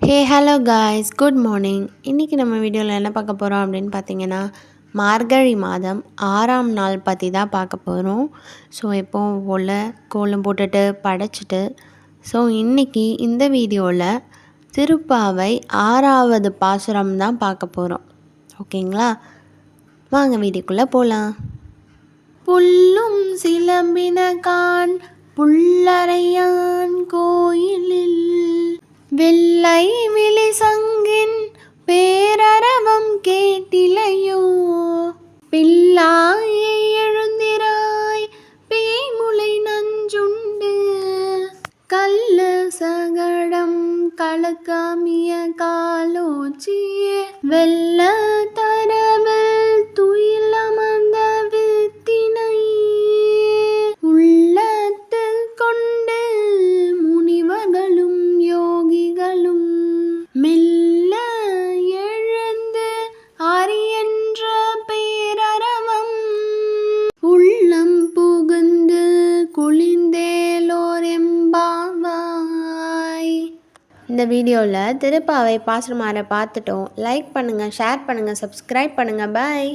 Hello guys, good morning. இன்றைக்கி நம்ம வீடியோவில் என்ன பார்க்க போகிறோம் அப்படின்னு பார்த்தீங்கன்னா, மார்கழி மாதம் 6ஆம் நாள் பற்றி தான் பார்க்க போகிறோம். ஸோ எப்போவும் போல் கோலம் போட்டுட்டு படைச்சிட்டு, ஸோ இன்றைக்கி இந்த வீடியோவில் திருப்பாவை 6வது பாசுரம் தான் பார்க்க போகிறோம். ஓகேங்களா, வாங்க வீடியோக்குள்ளே போகலாம். புல்லும் சிலம்பினகான் புல்லறையான் கோயிலில் வெள்ளை விழி சங்கின் பேரரவம் கேட்டிலையோ, பிள்ளாயை எழுந்திராய் பேய்முளை நஞ்சுண்டு கல்லு சகடம் கலக்காமிய காலோச்சிய வெள்ள தரவில் துயிலமர்ந்த வித்தினை உள்ளத்து கொண்டு முனிவர்களும் யோகிகளும் மெல்ல எழுந்து அரியன்ற பேரரவம் உள்ளம் புகுந்து குளிந்தேலோர் எம்பாவாய். இந்த வீடியோவில் திருப்பாவை பாசுரமாரை பார்த்துட்டோம். லைக் பண்ணுங்கள், ஷேர் பண்ணுங்கள், சப்ஸ்கிரைப் பண்ணுங்கள். பாய்.